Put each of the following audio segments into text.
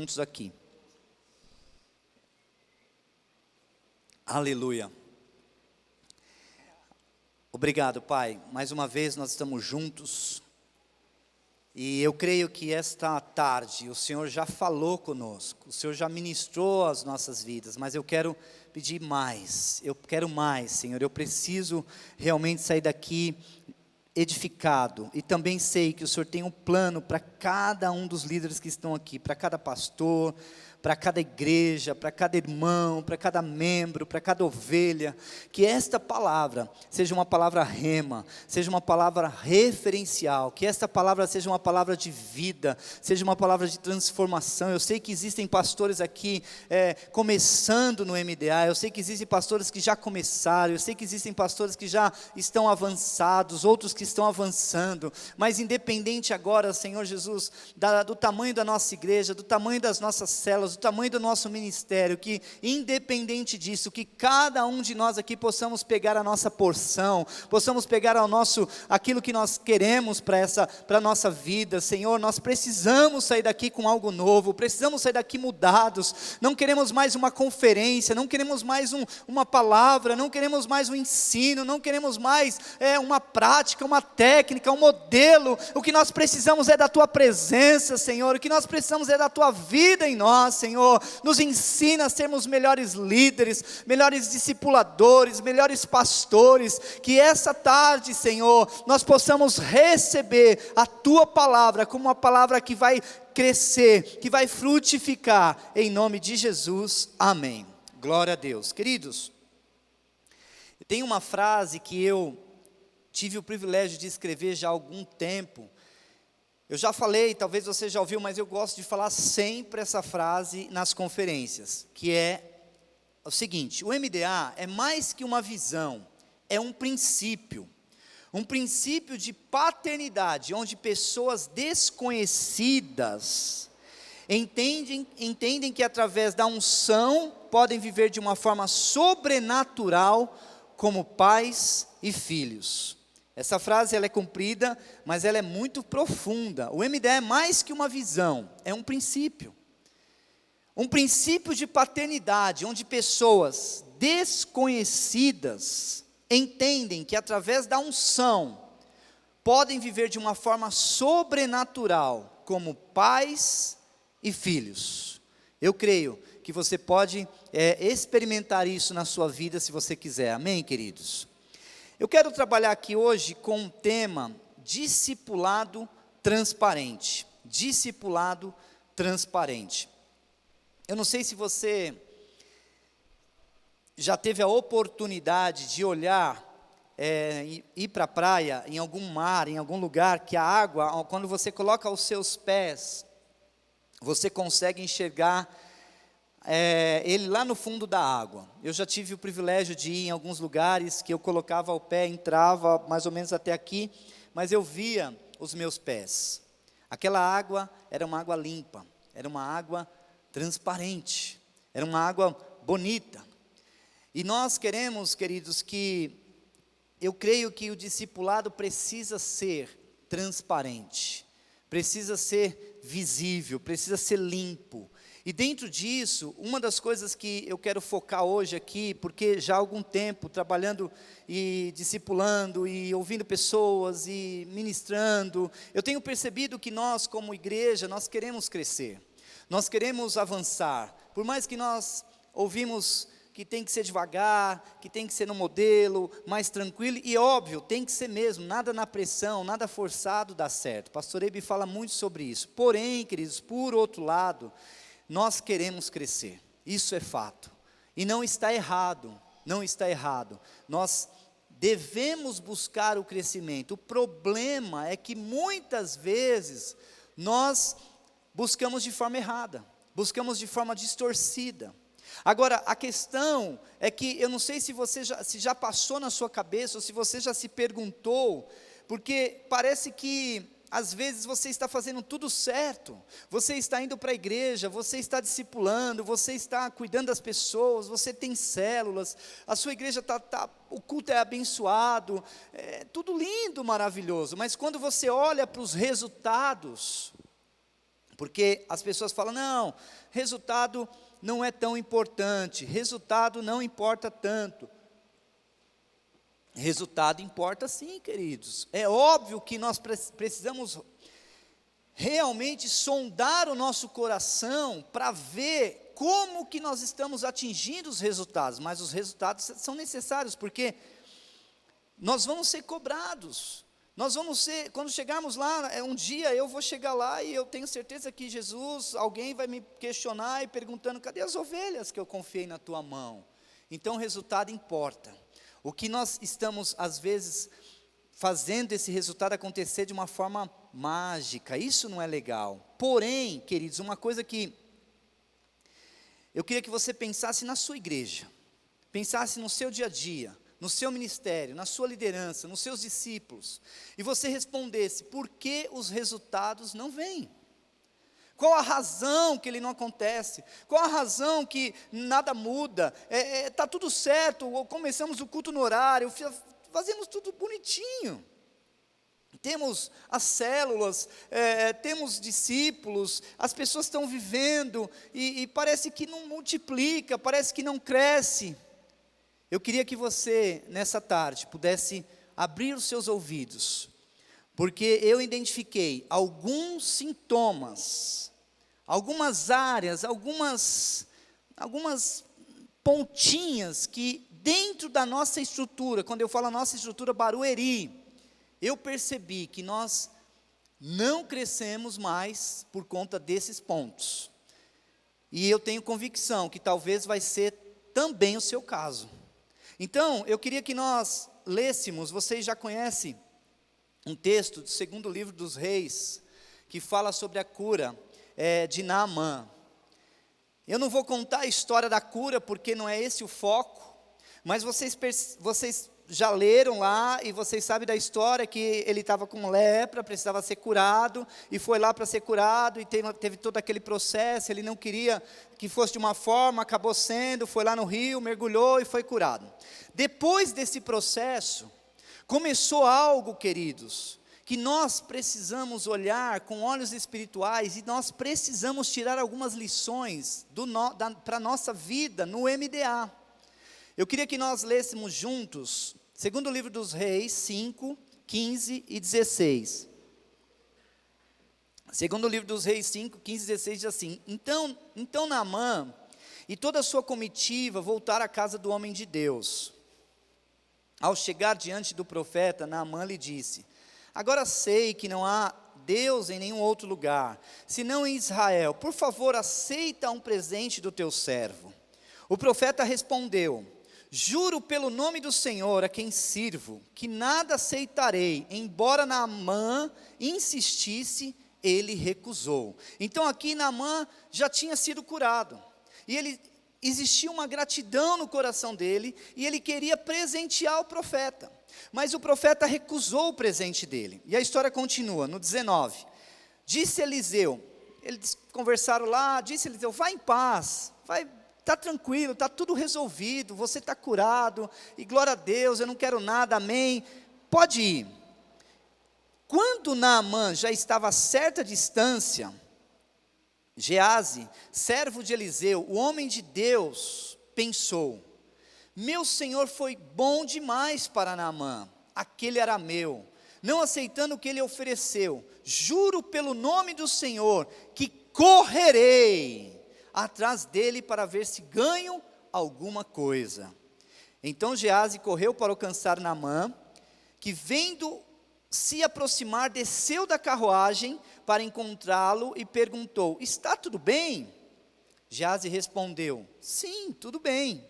Juntos aqui. Aleluia. Obrigado, Pai. Mais uma vez nós estamos juntos. E eu creio que esta tarde o Senhor já falou conosco. O Senhor já ministrou as nossas vidas. Mas eu quero pedir mais. Eu quero mais, Senhor. Eu preciso realmente sair daqui edificado, e também sei que o Senhor tem um plano para cada um dos líderes que estão aqui, para cada pastor, para cada igreja, para cada irmão, para cada membro, para cada ovelha, que esta palavra seja uma palavra rema, seja uma palavra referencial, que esta palavra seja uma palavra de vida, seja uma palavra de transformação. Eu sei que existem pastores aqui começando no MDA, eu sei que existem pastores que já começaram, eu sei que existem pastores que já estão avançados, outros que estão avançando, mas independente agora, Senhor Jesus, do tamanho da nossa igreja, do tamanho das nossas células, do tamanho do nosso ministério, que independente disso, que cada um de nós aqui possamos pegar a nossa porção, possamos pegar aquilo que nós queremos para a nossa vida. Senhor, nós precisamos sair daqui com algo novo, precisamos sair daqui mudados, não queremos mais uma conferência, não queremos mais uma palavra, não queremos mais um ensino, não queremos mais uma prática, uma técnica, um modelo. O que nós precisamos é da Tua presença, Senhor, o que nós precisamos é da Tua vida em nós, Senhor. Nos ensina a sermos melhores líderes, melhores discipuladores, melhores pastores, que essa tarde, Senhor, nós possamos receber a Tua palavra como uma palavra que vai crescer, que vai frutificar, em nome de Jesus, amém. Glória a Deus. Queridos, tem uma frase que eu tive o privilégio de escrever já há algum tempo. Eu já falei, talvez você já ouviu, mas eu gosto de falar sempre essa frase nas conferências, que é o seguinte: o MDA é mais que uma visão, é um princípio de paternidade, onde pessoas desconhecidas entendem que através da unção podem viver de uma forma sobrenatural como pais e filhos. Essa frase ela é comprida, mas ela é muito profunda. O MDA é mais que uma visão, é um princípio de paternidade, onde pessoas desconhecidas entendem que através da unção podem viver de uma forma sobrenatural como pais e filhos. Eu creio que você pode experimentar isso na sua vida se você quiser, amém, queridos? Eu quero trabalhar aqui hoje com o tema discipulado transparente. Discipulado transparente. Eu não sei se você já teve a oportunidade de olhar, ir para a praia, em algum mar, em algum lugar, que a água, quando você coloca os seus pés, você consegue enxergar ele lá no fundo da água. Eu já tive o privilégio de ir em alguns lugares que eu colocava o pé, entrava mais ou menos até aqui, mas eu via os meus pés. Aquela água era uma água limpa, era uma água transparente, era uma água bonita. E nós queremos, queridos, eu creio que o discipulado precisa ser transparente, precisa ser visível, precisa ser limpo. E dentro disso, uma das coisas que eu quero focar hoje aqui, porque já há algum tempo trabalhando e discipulando e ouvindo pessoas e ministrando, eu tenho percebido que nós como igreja, nós queremos crescer, nós queremos avançar, por mais que nós ouvimos que tem que ser devagar, que tem que ser no modelo, mais tranquilo, e óbvio, tem que ser mesmo, nada na pressão, nada forçado dá certo. Pastor Ebi fala muito sobre isso. Porém, queridos, por outro lado, nós queremos crescer, isso é fato, e não está errado, nós devemos buscar o crescimento. O problema é que muitas vezes nós buscamos de forma errada, buscamos de forma distorcida. Agora, a questão é que, eu não sei se já passou na sua cabeça, ou se você já se perguntou, porque parece que às vezes você está fazendo tudo certo, você está indo para a igreja, você está discipulando, você está cuidando das pessoas, você tem células, a sua igreja o culto é abençoado, é tudo lindo, maravilhoso, mas quando você olha para os resultados, Porque as pessoas falam, não, resultado não é tão importante, resultado não importa tanto. Resultado importa sim, queridos. É óbvio que nós precisamos realmente sondar o nosso coração para ver como que nós estamos atingindo os resultados, mas os resultados são necessários, porque nós vamos ser cobrados, nós vamos ser, quando chegarmos lá, um dia eu vou chegar lá e eu tenho certeza que Jesus, alguém vai me questionar e perguntando, cadê as ovelhas que eu confiei na tua mão? Então o resultado importa. O que nós estamos, às vezes, fazendo esse resultado acontecer de uma forma mágica, isso não é legal. Porém, queridos, uma coisa que eu queria que você pensasse na sua igreja, pensasse no seu dia a dia, no seu ministério, na sua liderança, nos seus discípulos, e você respondesse, por que os resultados não vêm? Qual a razão que ele não acontece? Qual a razão que nada muda? Está tudo certo, começamos o culto no horário, fazemos tudo bonitinho. Temos as células, temos discípulos, as pessoas estão vivendo, e parece que não multiplica, parece que não cresce. Eu queria que você, nessa tarde, pudesse abrir os seus ouvidos, porque eu identifiquei alguns sintomas, algumas áreas, algumas pontinhas que dentro da nossa estrutura, quando eu falo a nossa estrutura Barueri, eu percebi que nós não crescemos mais por conta desses pontos. E eu tenho convicção que talvez vai ser também o seu caso. Então, eu queria que nós lêssemos, vocês já conhecem um texto do segundo livro dos Reis, que fala sobre a cura de Naamã. Eu não vou contar a história da cura, porque não é esse o foco, mas vocês já leram lá, e vocês sabem da história, que ele estava com lepra, precisava ser curado, e foi lá para ser curado, e teve todo aquele processo, ele não queria que fosse de uma forma, acabou sendo, foi lá no rio, mergulhou e foi curado. Depois desse processo, começou algo, queridos, que nós precisamos olhar com olhos espirituais, e nós precisamos tirar algumas lições para a nossa vida no MDA. Eu queria que nós lêssemos juntos, segundo livro dos Reis, 5, 15 e 16. Segundo livro dos Reis 5, 15 e 16 diz assim, Então Naamã e toda a sua comitiva voltaram à casa do homem de Deus. Ao chegar diante do profeta, Naamã lhe disse, agora sei que não há Deus em nenhum outro lugar, senão em Israel. Por favor, aceita um presente do teu servo. O profeta respondeu, juro pelo nome do Senhor a quem sirvo, que nada aceitarei. Embora Naamã insistisse, ele recusou. Então aqui Naamã já tinha sido curado, e existia uma gratidão no coração dele, e ele queria presentear o profeta, mas o profeta recusou o presente dele. E a história continua, no 19, disse Eliseu, eles conversaram lá, disse Eliseu, vai em paz, está tranquilo, está tudo resolvido, você está curado, e glória a Deus, eu não quero nada, amém, pode ir. Quando Naamã já estava a certa distância, Geazi, servo de Eliseu, o homem de Deus, pensou, meu senhor foi bom demais para Naamã, aquele arameu, não aceitando o que ele ofereceu, juro pelo nome do Senhor, que correrei atrás dele para ver se ganho alguma coisa. Então Geazi correu para alcançar Naamã, que vendo se aproximar, desceu da carruagem para encontrá-lo e perguntou, está tudo bem? Geazi respondeu, sim, tudo bem,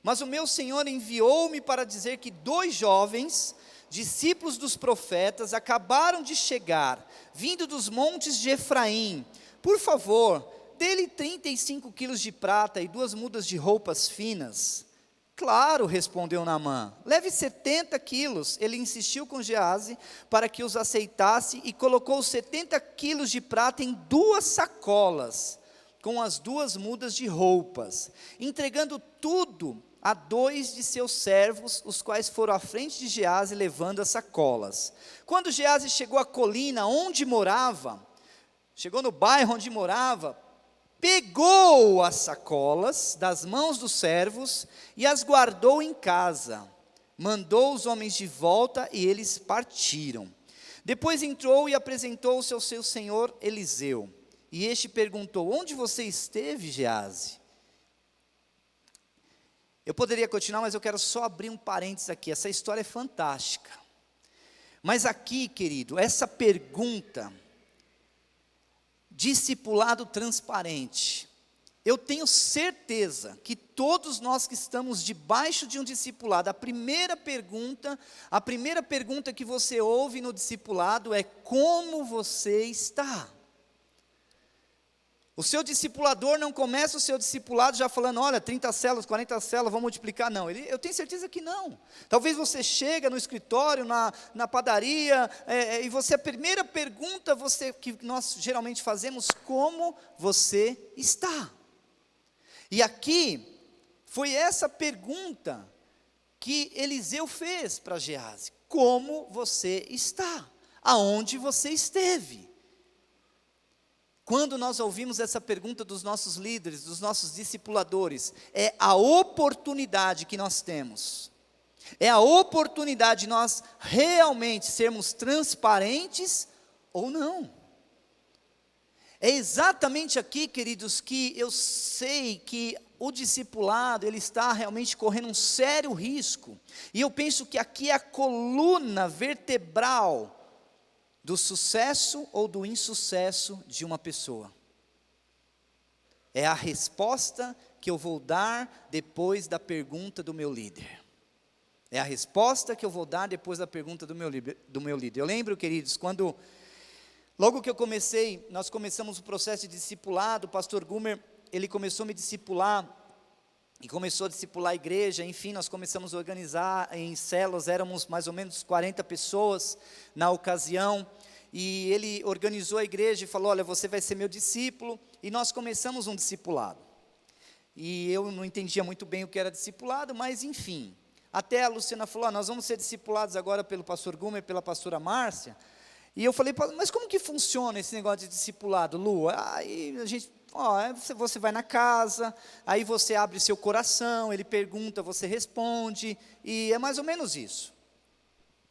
mas o meu senhor enviou-me para dizer que 2 jovens, discípulos dos profetas, acabaram de chegar, vindo dos montes de Efraim, por favor, dê-lhe 35 quilos de prata e 2 mudas de roupas finas. Claro, respondeu Naamã, leve 70 quilos. Ele insistiu com Geazi para que os aceitasse e colocou 70 quilos de prata em 2 sacolas, com as 2 mudas de roupas, entregando tudo a 2 de seus servos, os quais foram à frente de Geazi levando as sacolas. Quando Geazi chegou à colina onde morava, chegou no bairro onde morava, pegou as sacolas das mãos dos servos e as guardou em casa. Mandou os homens de volta e eles partiram. Depois entrou e apresentou-se ao seu senhor Eliseu. E este perguntou: onde você esteve, Geazi? Eu poderia continuar, mas eu quero só abrir um parênteses aqui. Essa história é fantástica. Mas aqui, querido, essa pergunta, discipulado transparente, eu tenho certeza que todos nós que estamos debaixo de um discipulado, a primeira pergunta que você ouve no discipulado é: como você está? O seu discipulador não começa o seu discipulado já falando: olha, 30 células, 40 células, vamos multiplicar. Não, eu tenho certeza que não. Talvez você chega no escritório, na padaria, e a primeira pergunta que nós geralmente fazemos: como você está? E aqui, foi essa pergunta que Eliseu fez para Geazi: como você está? Aonde você esteve? Quando nós ouvimos essa pergunta dos nossos líderes, dos nossos discipuladores, é a oportunidade que nós temos. É a oportunidade de nós realmente sermos transparentes ou não. É exatamente aqui, queridos, que eu sei que o discipulado, ele está realmente correndo um sério risco. E eu penso que aqui é a coluna vertebral do sucesso ou do insucesso de uma pessoa. É a resposta que eu vou dar depois da pergunta do meu líder. É a resposta que eu vou dar depois da pergunta do meu líder. Eu lembro, queridos, logo que nós começamos o processo de discipulado, o pastor Gumer, ele começou a me discipular, e começou a discipular a igreja. Enfim, nós começamos a organizar em células, éramos mais ou menos 40 pessoas na ocasião, e ele organizou a igreja e falou: olha, você vai ser meu discípulo, e nós começamos um discipulado, e eu não entendia muito bem o que era discipulado, mas enfim, até a Luciana falou: nós vamos ser discipulados agora pelo pastor Gumer e pela pastora Márcia, e eu falei: mas como que funciona esse negócio de discipulado, Lu? Aí a gente... você vai na casa, aí você abre seu coração, ele pergunta, você responde, e é mais ou menos isso.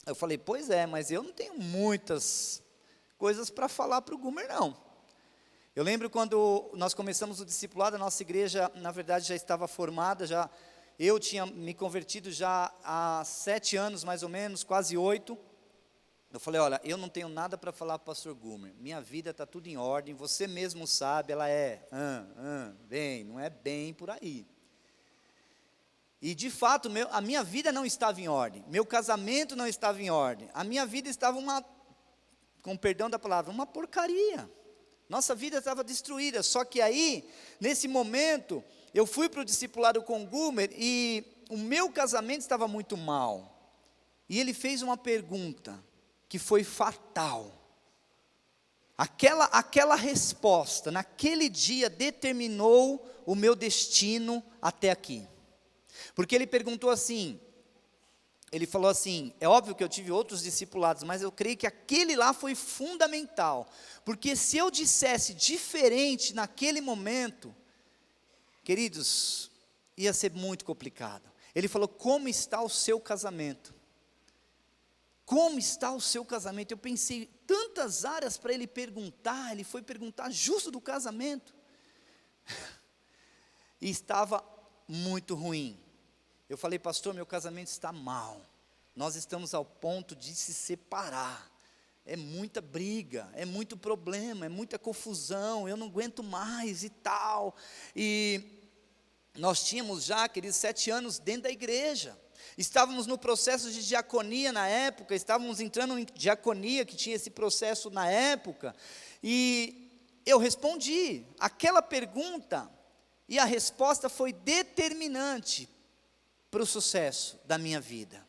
Eu falei: pois é, mas eu não tenho muitas coisas para falar para o Gumer, não. Eu lembro quando nós começamos o discipulado, a nossa igreja, na verdade, já estava formada, eu tinha me convertido já há 7 anos, mais ou menos, quase 8. Eu falei: olha, eu não tenho nada para falar para o pastor Gumer, minha vida está tudo em ordem, você mesmo sabe, ela bem, não é bem por aí. E de fato, a minha vida não estava em ordem, meu casamento não estava em ordem, a minha vida estava com perdão da palavra, uma porcaria. Nossa vida estava destruída. Só que aí, nesse momento, eu fui para o discipulado com o Gumer, e o meu casamento estava muito mal. E ele fez uma pergunta que foi fatal. Aquela resposta, naquele dia, determinou o meu destino até aqui. Porque ele perguntou assim, ele falou assim: é óbvio que eu tive outros discipulados, mas eu creio que aquele lá foi fundamental. Porque se eu dissesse diferente naquele momento, queridos, ia ser muito complicado. Ele falou: como está o seu casamento? Como está o seu casamento? Eu pensei tantas áreas para ele perguntar, ele foi perguntar justo do casamento. E estava muito ruim. Eu falei: pastor, meu casamento está mal. Nós estamos ao ponto de se separar. É muita briga, é muito problema, é muita confusão, eu não aguento mais e tal. E nós tínhamos já aqueles 7 anos dentro da igreja. Estávamos no processo de diaconia na época, estávamos entrando em diaconia, que tinha esse processo na época, e eu respondi aquela pergunta, e a resposta foi determinante para o sucesso da minha vida.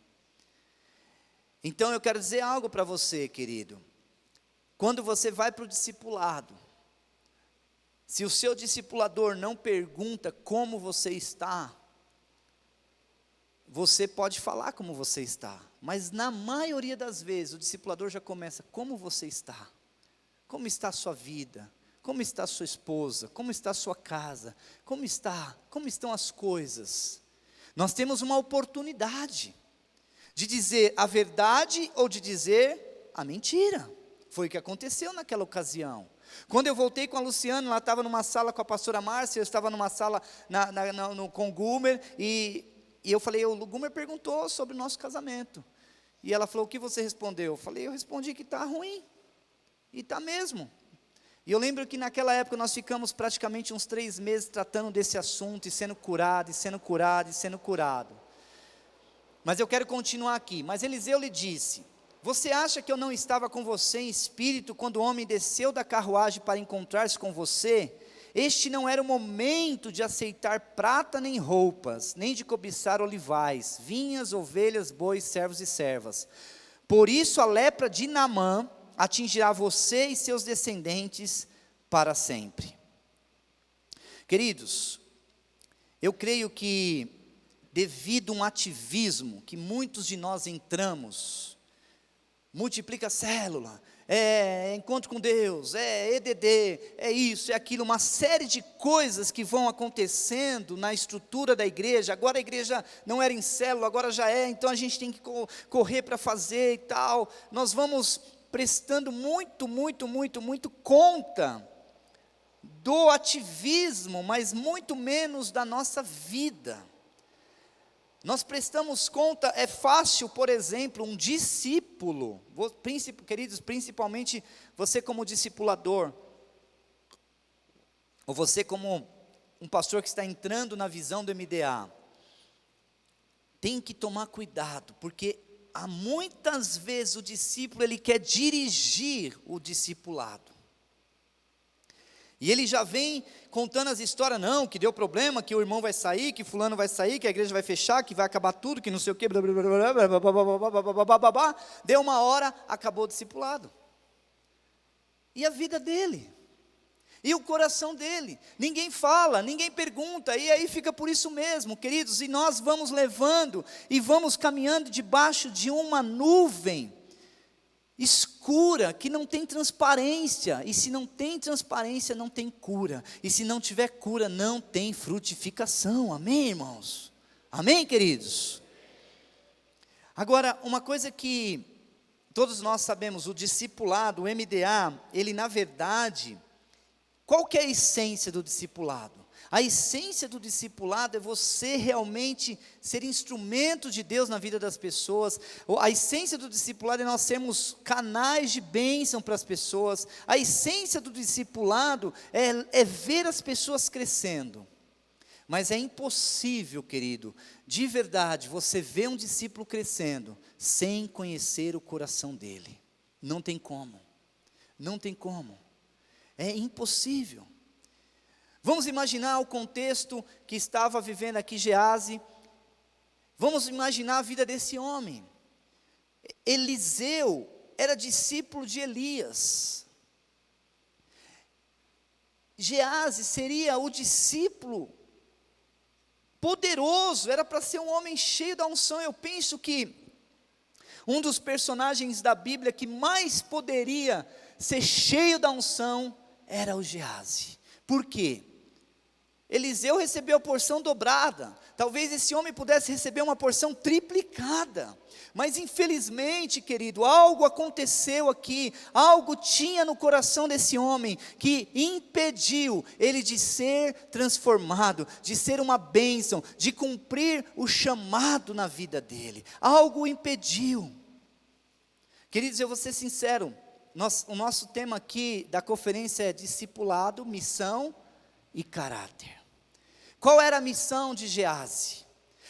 Então eu quero dizer algo para você, querido. Quando você vai para o discipulado, se o seu discipulador não pergunta como você está, você pode falar como você está, mas na maioria das vezes o discipulador já começa: como você está? Como está a sua vida? Como está a sua esposa? Como está a sua casa? Como estão as coisas? Nós temos uma oportunidade de dizer a verdade ou de dizer a mentira. Foi o que aconteceu naquela ocasião. Quando eu voltei com a Luciana, ela estava numa sala com a pastora Márcia, eu estava numa sala com o Gumer, e eu falei, o Gumer perguntou sobre o nosso casamento. E ela falou, o que você respondeu? Eu respondi que está ruim. E está mesmo. E eu lembro que naquela época nós ficamos praticamente uns 3 meses tratando desse assunto, e sendo curado, e sendo curado, e sendo curado. Mas eu quero continuar aqui. Mas Eliseu lhe disse, você acha que eu não estava com você em espírito, quando o homem desceu da carruagem para encontrar-se com você? Este não era o momento de aceitar prata nem roupas, nem de cobiçar olivais, vinhas, ovelhas, bois, servos e servas. Por isso a lepra de Naamã atingirá você e seus descendentes para sempre. Queridos, eu creio que devido a um ativismo que muitos de nós entramos, multiplica célula, encontro com Deus, EDD, isso, aquilo, uma série de coisas que vão acontecendo na estrutura da igreja. Agora a igreja não era em célula, agora já é, então a gente tem que correr para fazer e tal. Nós vamos prestando muito conta do ativismo, mas muito menos da nossa vida. Nós prestamos conta, é fácil, por exemplo, um discípulo, queridos, principalmente você como discipulador, ou você como um pastor que está entrando na visão do MDA, tem que tomar cuidado, porque há muitas vezes o discípulo, ele quer dirigir o discipulado. E ele já vem contando as histórias, não, que deu problema, que o irmão vai sair, que fulano vai sair, que a igreja vai fechar, que vai acabar tudo, que não sei o quê, deu uma hora, acabou o discipulado. E a vida dele? E o coração dele? Ninguém fala, ninguém pergunta, e aí fica por isso mesmo, queridos, e nós vamos levando, e vamos caminhando debaixo de uma nuvem escura, que não tem transparência, e se não tem transparência, não tem cura, e se não tiver cura, não tem frutificação, amém, irmãos? Amém, queridos? Agora, uma coisa que todos nós sabemos, o discipulado, o MDA, ele na verdade, qual que é a essência do discipulado? A essência do discipulado é você realmente ser instrumento de Deus na vida das pessoas. A essência do discipulado é nós sermos canais de bênção para as pessoas. A essência do discipulado é ver as pessoas crescendo. Mas é impossível, querido, de verdade, você ver um discípulo crescendo sem conhecer o coração dele. Não tem como. Não tem como. É impossível. Vamos imaginar o contexto que estava vivendo aqui Geazi. Vamos imaginar a vida desse homem. Eliseu era discípulo de Elias. Geazi seria o discípulo poderoso, era para ser um homem cheio da unção. Eu penso que um dos personagens da Bíblia que mais poderia ser cheio da unção era o Geazi. Por quê? Eliseu recebeu a porção dobrada, talvez esse homem pudesse receber uma porção triplicada, mas infelizmente, querido, algo aconteceu aqui, algo tinha no coração desse homem, que impediu ele de ser transformado, de ser uma bênção, de cumprir o chamado na vida dele, algo o impediu. Queridos, eu vou ser sincero, o nosso tema aqui da conferência é discipulado, missão e caráter. Qual era a missão de Geazi?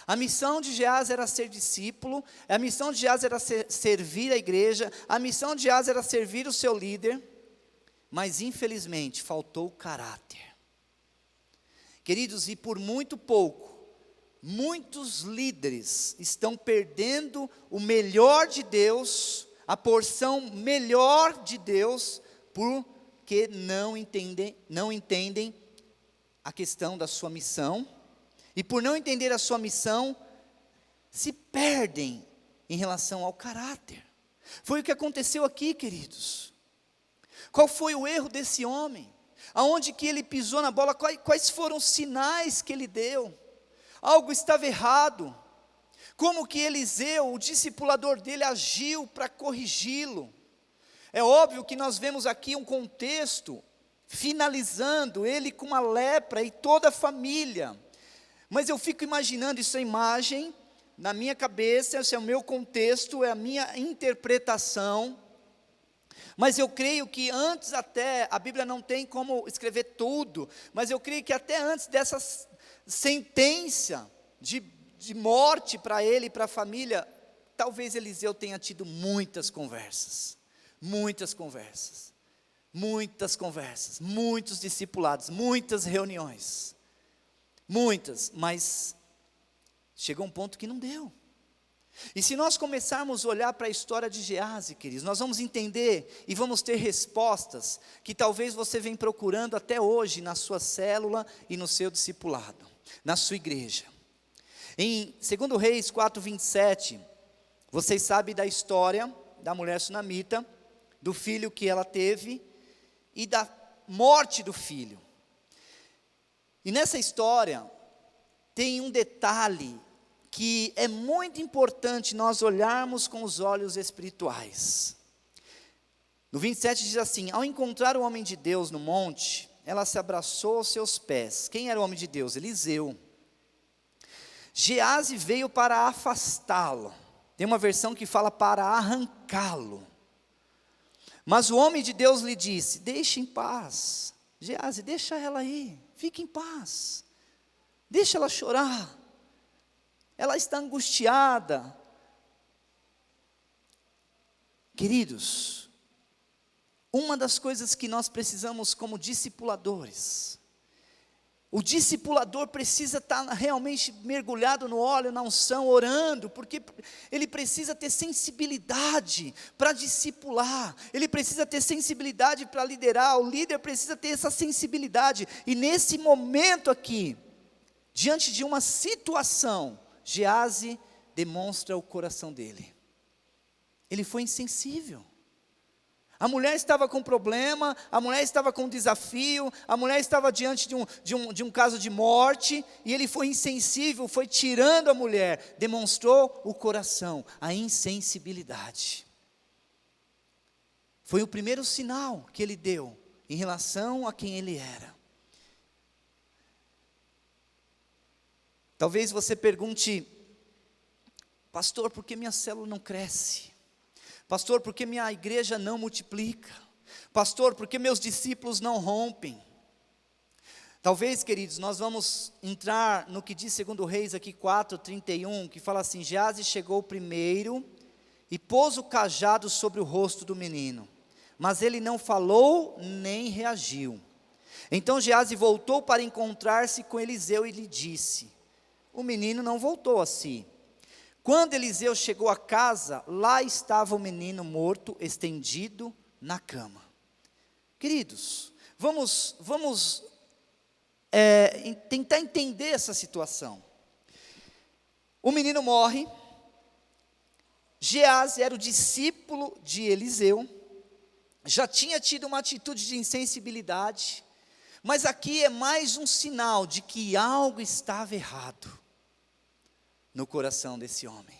A missão de Geazi era ser discípulo, a missão de Geazi era servir a igreja, a missão de Geazi era servir o seu líder, mas infelizmente faltou o caráter. Queridos, e por muito pouco, muitos líderes estão perdendo o melhor de Deus, a porção melhor de Deus, porque não entendem a questão da sua missão, e por não entender a sua missão, se perdem em relação ao caráter. Foi o que aconteceu aqui, queridos. Qual foi o erro desse homem? Aonde que ele pisou na bola? Quais foram os sinais que ele deu? Algo estava errado. Como que Eliseu, o discipulador dele, agiu para corrigi-lo? É óbvio que nós vemos aqui um contexto, finalizando ele com uma lepra e toda a família. Mas eu fico imaginando essa imagem, na minha cabeça, esse é o meu contexto, é a minha interpretação. Mas eu creio que antes até, a Bíblia não tem como escrever tudo, mas eu creio que até antes dessa sentença de morte para ele e para a família, talvez Eliseu tenha tido muitas conversas, muitos discipulados, muitas reuniões, mas chegou um ponto que não deu. E se nós começarmos a olhar para a história de Geazi, queridos, nós vamos entender e vamos ter respostas que talvez você venha procurando até hoje na sua célula e no seu discipulado, na sua igreja. Em 2 Reis 4:27, vocês sabem da história da mulher sunamita, do filho que ela teve e da morte do filho. E nessa história tem um detalhe que é muito importante nós olharmos com os olhos espirituais. No 27 diz assim: ao encontrar o homem de Deus no monte, ela se abraçou aos seus pés. Quem era o homem de Deus? Eliseu. Geazi veio para afastá-lo. Tem uma versão que fala para arrancá-lo. Mas o homem de Deus lhe disse: deixe em paz. Geazi, deixa ela aí, fique em paz. Deixa ela chorar. Ela está angustiada. Queridos, uma das coisas que nós precisamos como discipuladores, o discipulador precisa estar realmente mergulhado no óleo, na unção, orando, porque ele precisa ter sensibilidade para discipular, ele precisa ter sensibilidade para liderar, o líder precisa ter essa sensibilidade, e nesse momento aqui, diante de uma situação, Geazi demonstra o coração dele. Ele foi insensível. A mulher estava com problema, a mulher estava com um desafio, a mulher estava diante de um caso de morte, e ele foi insensível, foi tirando a mulher, demonstrou o coração, a insensibilidade. Foi o primeiro sinal que ele deu em relação a quem ele era. Talvez você pergunte: pastor, por que minha célula não cresce? Pastor, por que minha igreja não multiplica? Pastor, por que meus discípulos não rompem? Talvez, queridos, nós vamos entrar no que diz 2 Reis aqui 4:31, que fala assim: Geazi chegou primeiro e pôs o cajado sobre o rosto do menino, mas ele não falou nem reagiu. Então Geazi voltou para encontrar-se com Eliseu e lhe disse: o menino não voltou a si. Quando Eliseu chegou à casa, lá estava o menino morto, estendido na cama. Queridos, vamos tentar entender essa situação. O menino morre. Geazi era o discípulo de Eliseu, já tinha tido uma atitude de insensibilidade, mas aqui é mais um sinal de que algo estava errado no coração desse homem.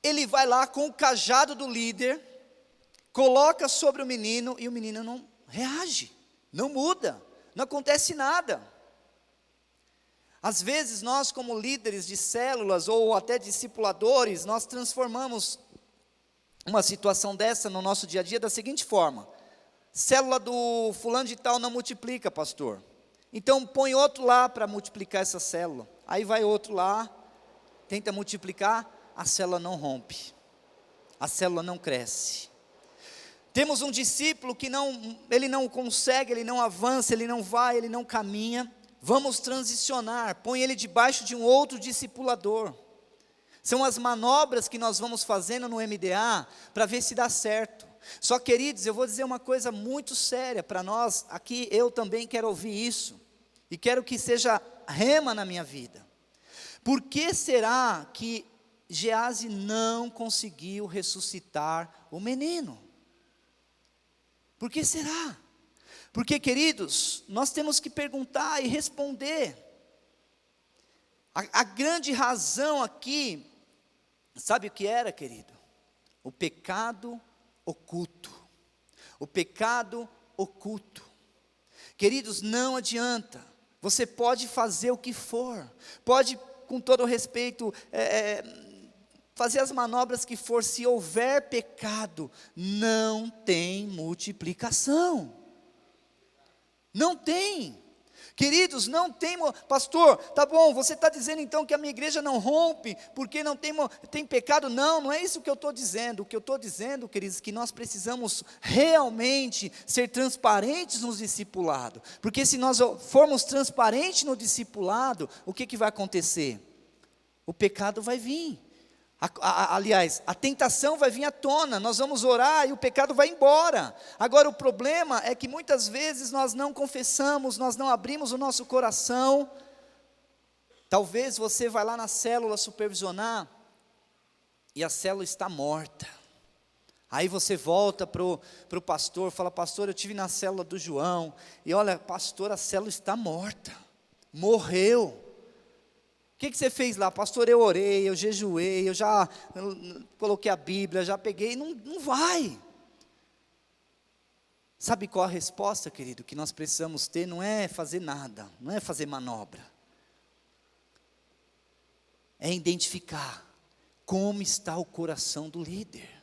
Ele vai lá com o cajado do líder, coloca sobre o menino, e o menino não reage, não muda, não acontece nada. Às vezes nós, como líderes de células, ou até discipuladores, nós transformamos uma situação dessa no nosso dia a dia da seguinte forma: célula do fulano de tal não multiplica, pastor, então põe outro lá para multiplicar essa célula. Aí vai outro lá, tenta multiplicar, a célula não rompe, a célula não cresce. Temos um discípulo que ele não consegue, ele não avança, ele não vai, ele não caminha. Vamos transicionar, põe ele debaixo de um outro discipulador. São as manobras que nós vamos fazendo no MDA para ver se dá certo. Só, queridos, eu vou dizer uma coisa muito séria para nós aqui, eu também quero ouvir isso, e quero que seja rema na minha vida. Por que será que Geazi não conseguiu ressuscitar o menino? Por que será? Porque, queridos, nós temos que perguntar e responder. A grande razão aqui, sabe o que era, querido? O pecado oculto. O pecado oculto. Queridos, não adianta. Você pode fazer o que for. Pode, com todo respeito, fazer as manobras que for. Se houver pecado, não tem multiplicação. Não tem. Queridos, não tem, pastor, tá bom, você está dizendo então que a minha igreja não rompe, porque não tem pecado? Não, não é isso que eu estou dizendo. O que eu estou dizendo, queridos, é que nós precisamos realmente ser transparentes no discipulado, porque se nós formos transparentes no discipulado, o que vai acontecer? O pecado vai vir. Aliás, a tentação vai vir à tona, nós vamos orar e o pecado vai embora. Agora o problema é que muitas vezes nós não confessamos, nós não abrimos o nosso coração. Talvez você vai lá na célula supervisionar e a célula está morta. Aí você volta para o pastor, fala: pastor, eu estive na célula do João, e olha, pastor, a célula está morta, morreu. O que você fez lá? Pastor, eu orei, eu jejuei, eu já coloquei a Bíblia, já peguei, não vai. Sabe qual a resposta, querido, que nós precisamos ter? Não é fazer nada, não é fazer manobra. É identificar como está o coração do líder.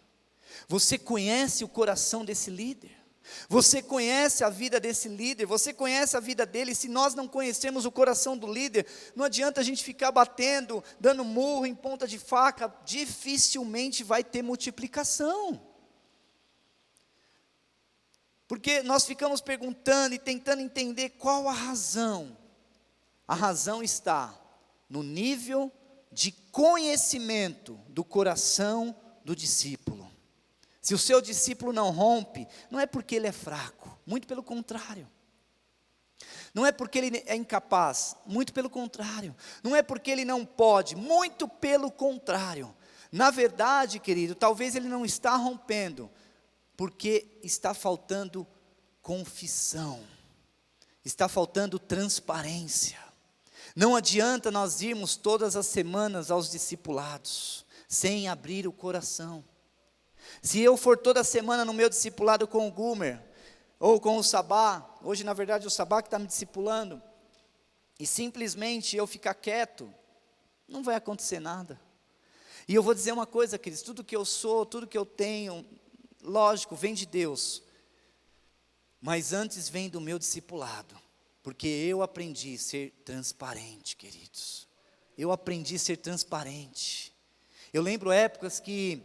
Você conhece o coração desse líder? Você conhece a vida desse líder, você conhece a vida dele. Se nós não conhecemos o coração do líder, não adianta a gente ficar batendo, dando murro em ponta de faca, dificilmente vai ter multiplicação. Porque nós ficamos perguntando e tentando entender qual a razão. A razão está no nível de conhecimento do coração do discípulo. Se o seu discípulo não rompe, não é porque ele é fraco, muito pelo contrário. Não é porque ele é incapaz, muito pelo contrário. Não é porque ele não pode, muito pelo contrário. Na verdade, querido, talvez ele não está rompendo, porque está faltando confissão, está faltando transparência. Não adianta nós irmos todas as semanas aos discipulados, sem abrir o coração. Se eu for toda semana no meu discipulado com o Gumer, ou com o Sabá, hoje na verdade o Sabá que está me discipulando, e simplesmente eu ficar quieto, não vai acontecer nada. E eu vou dizer uma coisa, queridos, tudo que eu sou, tudo que eu tenho, lógico, vem de Deus, mas antes vem do meu discipulado, porque eu aprendi a ser transparente, queridos, eu aprendi a ser transparente. Eu lembro épocas que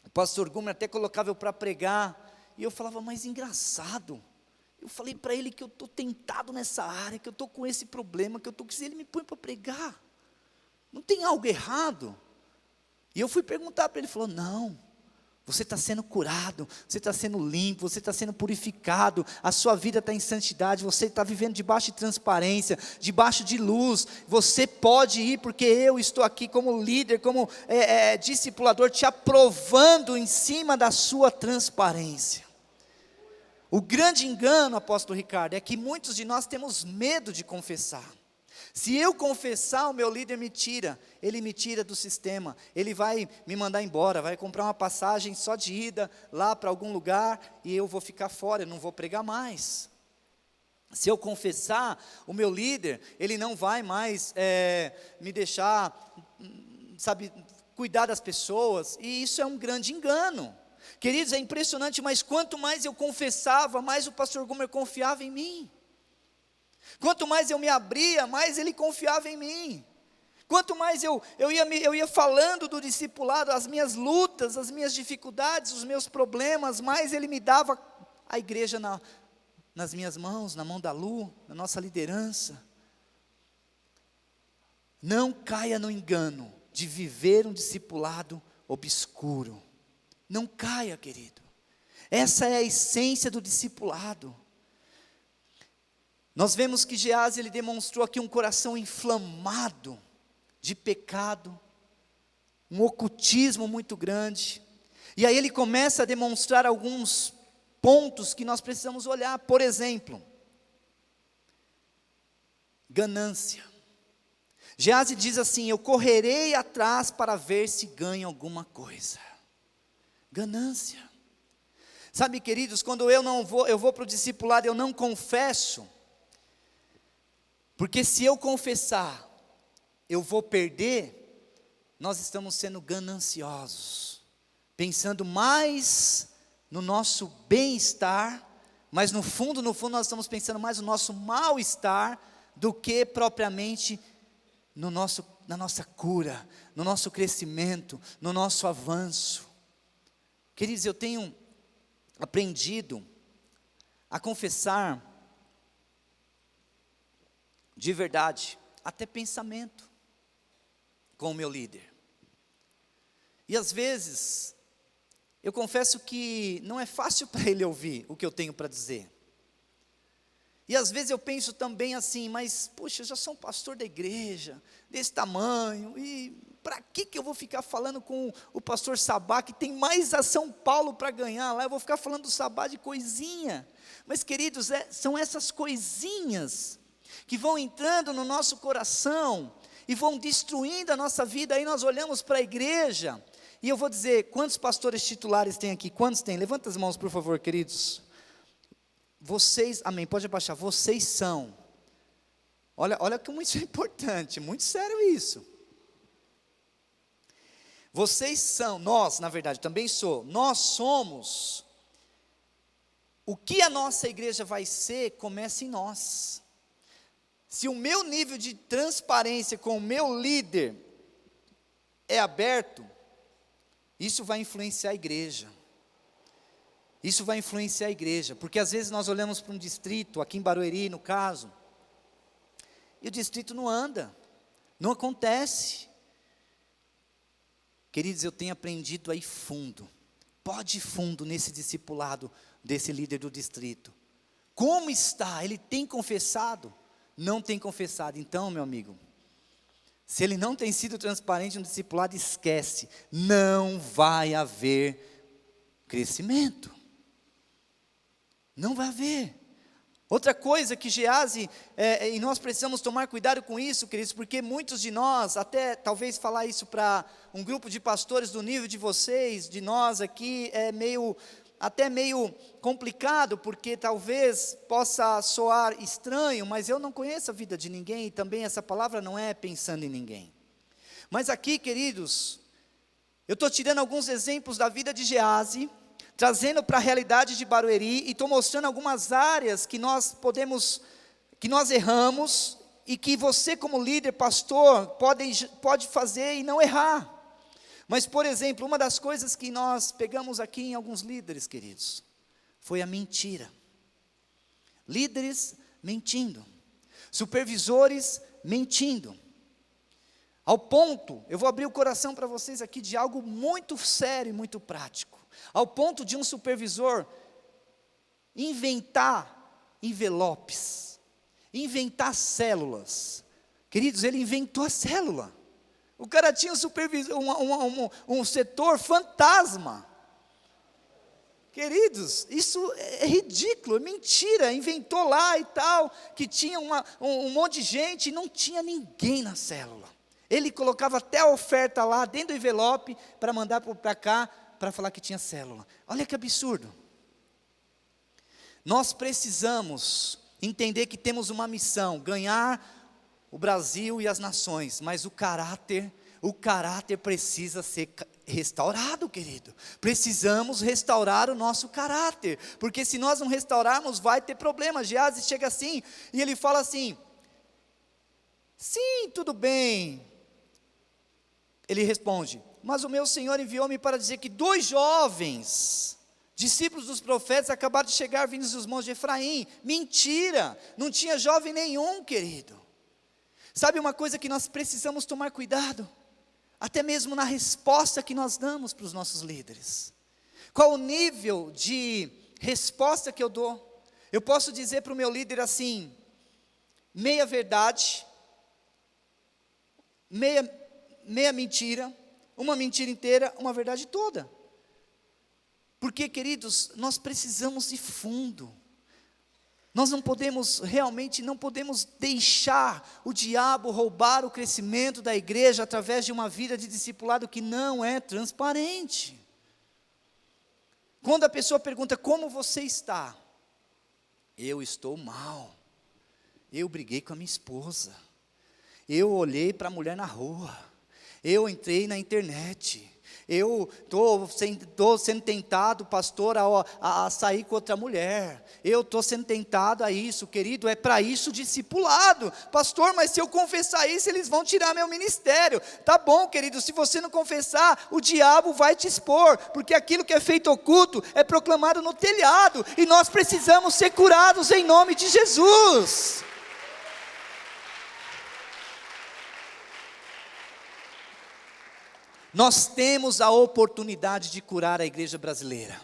o pastor Gumer até colocava eu para pregar, e eu falava: mas engraçado, eu falei para ele que eu estou tentado nessa área, que eu estou com esse problema, que eu estou com isso, ele me põe para pregar, não tem algo errado? E eu fui perguntar para ele, ele falou: não, você está sendo curado, você está sendo limpo, você está sendo purificado, a sua vida está em santidade, você está vivendo debaixo de transparência, debaixo de luz, você pode ir, porque eu estou aqui como líder, como discipulador, te aprovando em cima da sua transparência. O grande engano, apóstolo Ricardo, é que muitos de nós temos medo de confessar. Se eu confessar, o meu líder me tira, ele me tira do sistema, ele vai me mandar embora, vai comprar uma passagem só de ida lá para algum lugar, e eu vou ficar fora, eu não vou pregar mais. Se eu confessar, o meu líder, ele não vai mais me deixar, cuidar das pessoas, e isso é um grande engano. Queridos, é impressionante, mas quanto mais eu confessava, mais o pastor Gumer confiava em mim. Quanto mais eu me abria, mais ele confiava em mim. Quanto mais eu ia falando do discipulado, as minhas lutas, as minhas dificuldades, os meus problemas, mais ele me dava a igreja nas minhas mãos, na mão da Lu, na nossa liderança. Não caia no engano de viver um discipulado obscuro. Não caia, querido. Essa é a essência do discipulado. Nós vemos que Geazi, ele demonstrou aqui um coração inflamado de pecado, um ocultismo muito grande, e aí ele começa a demonstrar alguns pontos que nós precisamos olhar. Por exemplo, ganância. Geazi diz assim: eu correrei atrás para ver se ganho alguma coisa. Ganância. Sabe, queridos, quando eu vou para o discipulado, eu não confesso, porque se eu confessar, eu vou perder. Nós estamos sendo gananciosos, pensando mais no nosso bem-estar, mas no fundo nós estamos pensando mais no nosso mal-estar, do que propriamente na nossa cura, no nosso crescimento, no nosso avanço. Queridos, eu tenho aprendido a confessar de verdade, até pensamento, com o meu líder. E às vezes, eu confesso que não é fácil para ele ouvir o que eu tenho para dizer. E às vezes eu penso também assim, mas, poxa, eu já sou um pastor da igreja, desse tamanho, e para que eu vou ficar falando com o pastor Sabá, que tem mais a São Paulo para ganhar lá, eu vou ficar falando do Sabá de coisinha. Mas, queridos, são essas coisinhas que vão entrando no nosso coração e vão destruindo a nossa vida. Aí nós olhamos para a igreja, e eu vou dizer, quantos pastores titulares tem aqui? Quantos tem? Levanta as mãos, por favor, queridos. Vocês, amém, pode abaixar, vocês são, olha como isso é importante, muito sério isso. Vocês são, nós, na verdade, também nós somos, o que a nossa igreja vai ser, começa em nós. Se o meu nível de transparência com o meu líder é aberto, isso vai influenciar a igreja. Isso vai influenciar a igreja, porque às vezes nós olhamos para um distrito, aqui em Barueri no caso, e o distrito não anda, não acontece. Queridos, eu tenho aprendido a ir fundo, pode ir fundo nesse discipulado desse líder do distrito. Como está? Ele tem confessado? Não tem confessado. Então, meu amigo, se ele não tem sido transparente no discipulado, esquece, não vai haver crescimento. Não vai haver. Outra coisa que Geazi, e nós precisamos tomar cuidado com isso, queridos, porque muitos de nós, até talvez falar isso para um grupo de pastores do nível de vocês, de nós aqui, até meio complicado, porque talvez possa soar estranho, mas eu não conheço a vida de ninguém, e também essa palavra não é pensando em ninguém. Mas aqui, queridos, eu estou tirando alguns exemplos da vida de Geazi, trazendo para a realidade de Barueri, e estou mostrando algumas áreas que nós erramos, e que você como líder, pastor, pode fazer e não errar. Mas, por exemplo, uma das coisas que nós pegamos aqui em alguns líderes, queridos, foi a mentira. Líderes mentindo, supervisores mentindo, ao ponto, eu vou abrir o coração para vocês aqui de algo muito sério e muito prático, ao ponto de um supervisor inventar envelopes, inventar células. Queridos, ele inventou a célula. O cara tinha um setor fantasma. Queridos, isso é ridículo, é mentira, inventou lá e tal, que tinha um monte de gente e não tinha ninguém na célula. Ele colocava até a oferta lá dentro do envelope para mandar para cá, para falar que tinha célula. Olha que absurdo. Nós precisamos entender que temos uma missão, ganhar o Brasil e as nações, mas o caráter precisa ser restaurado, querido. Precisamos restaurar o nosso caráter, porque se nós não restaurarmos, vai ter problema. Geazi chega assim, e ele fala assim, sim, tudo bem. Ele responde, mas o meu Senhor enviou-me para dizer que 2 jovens, discípulos dos profetas, acabaram de chegar vindos dos montes de Efraim. Mentira, não tinha jovem nenhum, querido. Sabe uma coisa que nós precisamos tomar cuidado? Até mesmo na resposta que nós damos para os nossos líderes. Qual o nível de resposta que eu dou? Eu posso dizer para o meu líder assim, meia verdade, meia mentira, uma mentira inteira, uma verdade toda. Porque, queridos, nós precisamos ir fundo. Nós não podemos, realmente não podemos deixar o diabo roubar o crescimento da igreja através de uma vida de discipulado que não é transparente. Quando a pessoa pergunta, como você está? Eu estou mal. Eu briguei com a minha esposa. Eu olhei para a mulher na rua. Eu entrei na internet. Eu estou sendo tentado, pastor, a sair com outra mulher. Eu estou sendo tentado a isso, querido, é para isso discipulado. Pastor, mas se eu confessar isso, eles vão tirar meu ministério. Tá bom, querido, se você não confessar, o diabo vai te expor, porque aquilo que é feito oculto é proclamado no telhado, e nós precisamos ser curados em nome de Jesus. Nós temos a oportunidade de curar a igreja brasileira.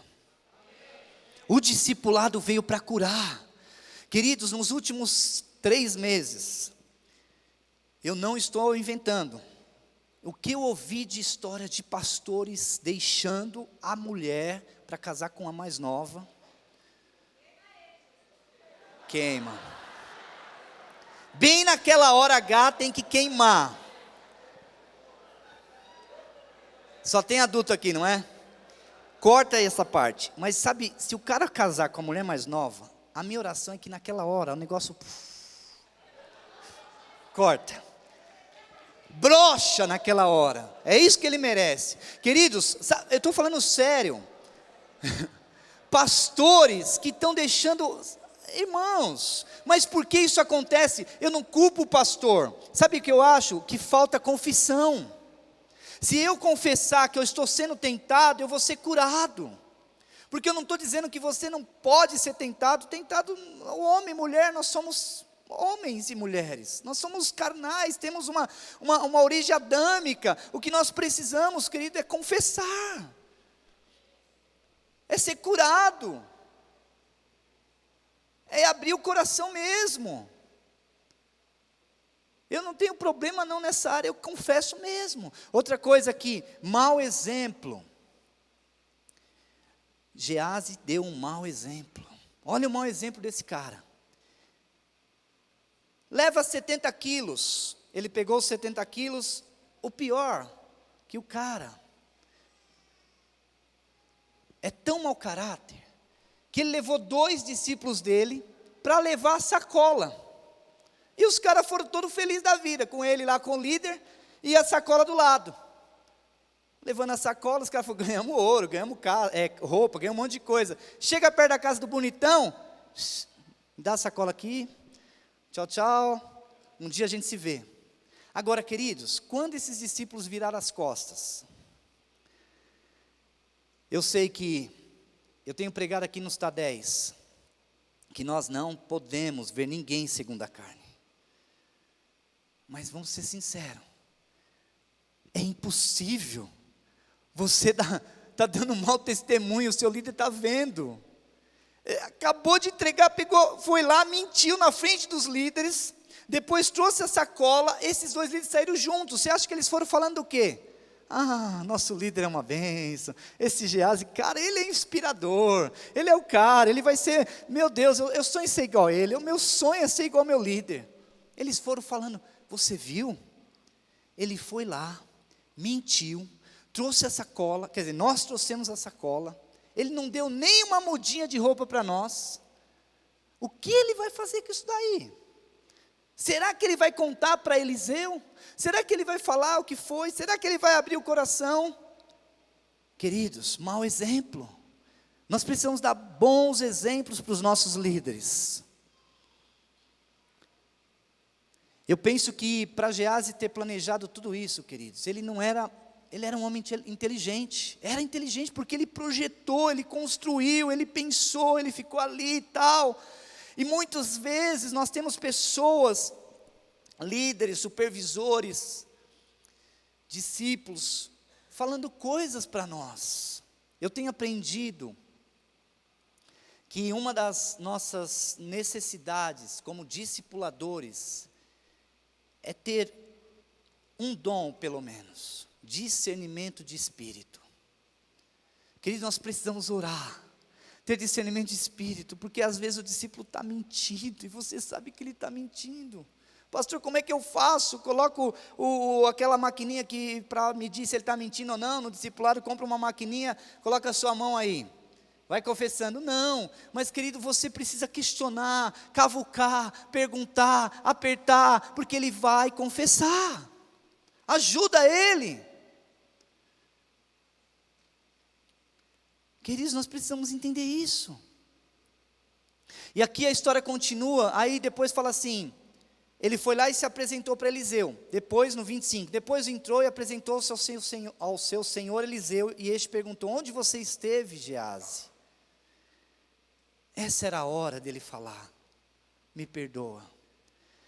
O discipulado veio para curar. Queridos, nos últimos 3 meses, eu não estou inventando, o que eu ouvi de história de pastores deixando a mulher para casar com a mais nova, queima. Bem naquela hora H tem que queimar. Só tem adulto aqui, não é? Corta essa parte. Mas sabe, se o cara casar com a mulher mais nova, a minha oração é que naquela hora o negócio corta. Brocha naquela hora. É isso que ele merece. Queridos, eu estou falando sério. Pastores que estão deixando... Irmãos, mas por que isso acontece? Eu não culpo o pastor. Sabe o que eu acho? Que falta confissão. Se eu confessar que eu estou sendo tentado, eu vou ser curado. Porque eu não estou dizendo que você não pode ser tentado. Tentado, homem, mulher, nós somos homens e mulheres. Nós somos carnais, temos uma origem adâmica. O que nós precisamos, querido, é confessar. É ser curado. É abrir o coração mesmo. Eu não tenho problema não nessa área, eu confesso mesmo. Outra coisa aqui, mau exemplo. Geazi deu um mau exemplo. Olha o mau exemplo desse cara. Leva 70 quilos. Ele pegou os 70 quilos. O pior, que o cara é tão mau caráter, que ele levou 2 discípulos dele para levar a sacola. E os caras foram todos felizes da vida, com ele lá, com o líder, e a sacola do lado. Levando a sacola, os caras falaram, ganhamos ouro, ganhamos roupa, ganhamos um monte de coisa. Chega perto da casa do bonitão, dá a sacola aqui, tchau, tchau, um dia a gente se vê. Agora, queridos, quando esses discípulos viraram as costas, eu sei que, eu tenho pregado aqui nos Tadéis, que nós não podemos ver ninguém segundo a carne. Mas vamos ser sinceros, é impossível, você está dando um mau testemunho, o seu líder está vendo, acabou de entregar, pegou, foi lá, mentiu na frente dos líderes, depois trouxe a sacola, esses 2 líderes saíram juntos, você acha que eles foram falando do quê? Ah, nosso líder é uma bênção, esse Geazi, cara, ele é inspirador, ele é o cara, ele vai ser, meu Deus, eu sonho em ser igual a ele, o meu sonho é ser igual ao meu líder. Eles foram falando, você viu? Ele foi lá, mentiu, trouxe a sacola, quer dizer, nós trouxemos a sacola, ele não deu nem uma mudinha de roupa para nós. O que ele vai fazer com isso daí? Será que ele vai contar para Eliseu? Será que ele vai falar o que foi? Será que ele vai abrir o coração? Queridos, mau exemplo. Nós precisamos dar bons exemplos para os nossos líderes. Eu penso que para Geazi ter planejado tudo isso, queridos, ele era um homem inteligente, era inteligente porque ele projetou, ele construiu, ele pensou, ele ficou ali e tal, e muitas vezes nós temos pessoas, líderes, supervisores, discípulos, falando coisas para nós. Eu tenho aprendido que uma das nossas necessidades como discipuladores é ter um dom, pelo menos, discernimento de espírito. Queridos, nós precisamos orar, ter discernimento de espírito, porque às vezes o discípulo está mentindo, e você sabe que ele está mentindo. Pastor, como é que eu faço? Coloco aquela maquininha que para medir se ele está mentindo ou não, no discipulado, compra uma maquininha, coloca a sua mão aí, vai confessando. Não, mas querido, você precisa questionar, cavucar, perguntar, apertar, porque ele vai confessar. Ajuda ele. Queridos, nós precisamos entender isso. E aqui a história continua, aí depois fala assim, ele foi lá e se apresentou para Eliseu. Depois, no 25, depois entrou e apresentou-se ao seu senhor Eliseu, e este perguntou, onde você esteve, Geazi? Essa era a hora dele falar, me perdoa,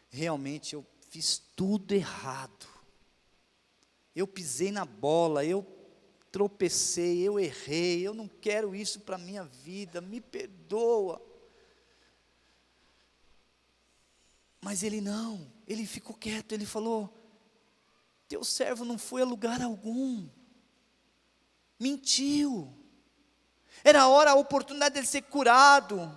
realmente eu fiz tudo errado, eu pisei na bola, eu tropecei, eu errei, eu não quero isso para a minha vida, me perdoa. Mas ele não, ele ficou quieto, ele falou, teu servo não foi a lugar algum, mentiu, era a hora, a oportunidade dele ser curado.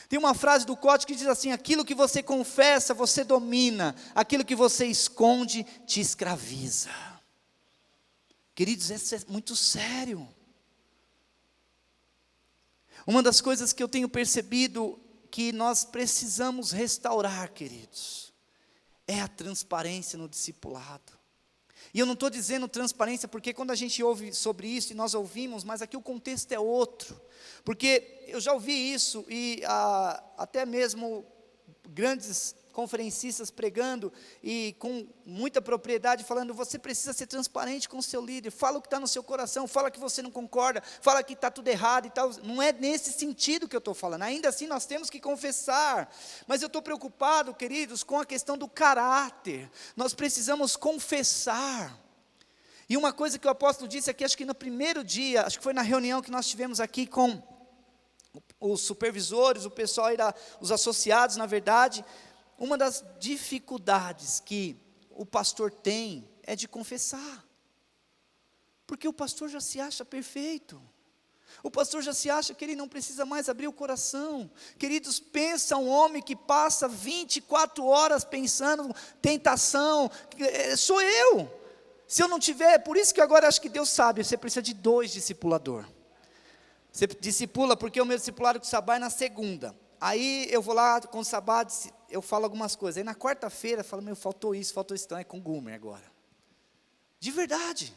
Tem uma frase do Código que diz assim, aquilo que você confessa, você domina, aquilo que você esconde, te escraviza. Queridos, isso é muito sério. Uma das coisas que eu tenho percebido que nós precisamos restaurar, queridos, é a transparência no discipulado. E eu não estou dizendo transparência, porque quando a gente ouve sobre isso, e nós ouvimos, mas aqui o contexto é outro, porque eu já ouvi isso, e até mesmo grandes conferencistas pregando, e com muita propriedade, falando, você precisa ser transparente com o seu líder, fala o que está no seu coração, fala que você não concorda, fala que está tudo errado e tal. Não é nesse sentido que eu estou falando, ainda assim nós temos que confessar, mas eu estou preocupado, queridos, com a questão do caráter. Nós precisamos confessar. E uma coisa que o apóstolo disse aqui, acho que no primeiro dia, acho que foi na reunião que nós tivemos aqui com os supervisores, o pessoal, os associados, na verdade, uma das dificuldades que o pastor tem é de confessar, porque o pastor já se acha perfeito, o pastor já se acha que ele não precisa mais abrir o coração. Queridos, pensa um homem que passa 24 horas pensando, tentação, sou eu, se eu não tiver, por isso que agora acho que Deus sabe, você precisa de 2 discipuladores, você discipula, porque o meu discipulado com o Sabá é na segunda, aí eu vou lá com o Sabá, eu falo algumas coisas, aí na quarta-feira, eu falo, meu, faltou isso, então é com o Gumer agora, de verdade,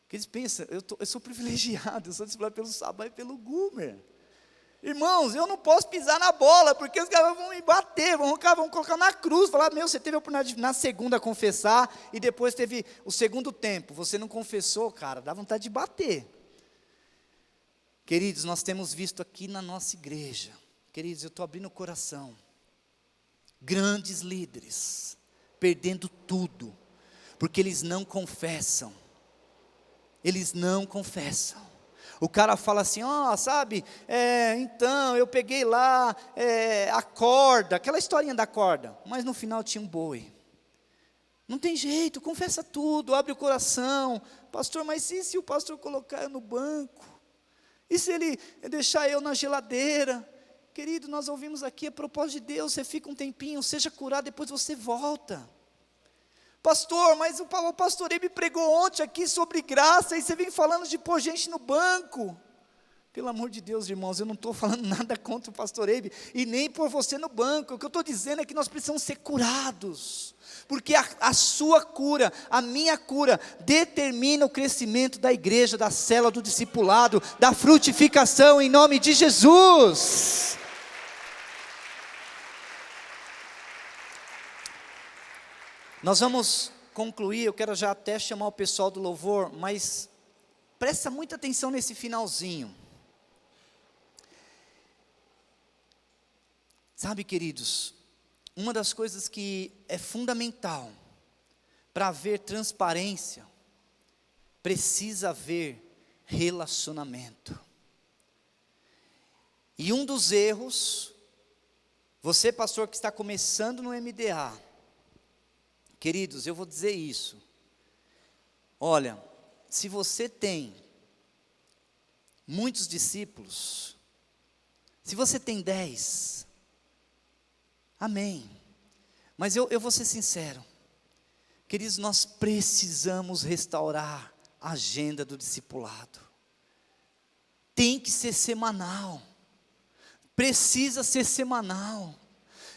que eles pensam, eu sou privilegiado, eu sou discipulado pelo Sabá e pelo Gumer, irmãos, eu não posso pisar na bola, porque os caras vão me bater, vão colocar na cruz, falar, meu, você teve a oportunidade na segunda confessar, e depois teve o segundo tempo, você não confessou, cara, dá vontade de bater. Queridos, nós temos visto aqui na nossa igreja, queridos, eu estou abrindo o coração, grandes líderes, perdendo tudo, porque eles não confessam, o cara fala assim, sabe, então, eu peguei lá, a corda, aquela historinha da corda, mas no final tinha um boi, não tem jeito, confessa tudo, abre o coração, pastor, mas e se o pastor colocar eu no banco, e se ele deixar eu na geladeira? Querido, nós ouvimos aqui a propósito de Deus, você fica um tempinho, seja curado, depois você volta. Pastor, mas o pastor Eibe pregou ontem aqui sobre graça, e você vem falando de pôr gente no banco. Pelo amor de Deus, irmãos, eu não estou falando nada contra o pastor Eibe, e nem por você no banco, o que eu estou dizendo é que nós precisamos ser curados, porque a sua cura, a minha cura, determina o crescimento da igreja, da célula, do discipulado, da frutificação, em nome de Jesus. Nós vamos concluir, eu quero já até chamar o pessoal do louvor, mas presta muita atenção nesse finalzinho. Sabe, queridos, uma das coisas que é fundamental para haver transparência, precisa haver relacionamento. E um dos erros, você pastor que está começando no MDA, queridos, eu vou dizer isso, olha, se você tem muitos discípulos. Se você tem 10, amém. Mas eu vou ser sincero, queridos, nós precisamos restaurar a agenda do discipulado. Tem que ser semanal, precisa ser semanal.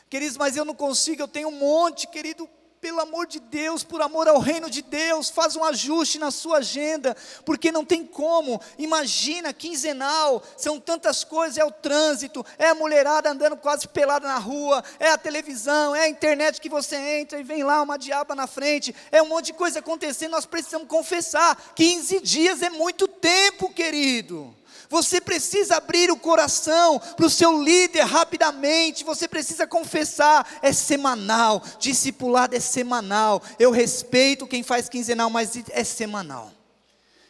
Queridos, mas eu não consigo, eu tenho um monte, querido. Pelo amor de Deus, por amor ao reino de Deus, faz um ajuste na sua agenda, porque não tem como. Imagina, quinzenal, são tantas coisas, é o trânsito, é a mulherada andando quase pelada na rua, é a televisão, é a internet que você entra e vem lá uma diaba na frente, é um monte de coisa acontecendo, nós precisamos confessar, 15 dias é muito tempo, querido. Você precisa abrir o coração para o seu líder rapidamente, você precisa confessar, é semanal, discipulado é semanal, eu respeito quem faz quinzenal, mas é semanal.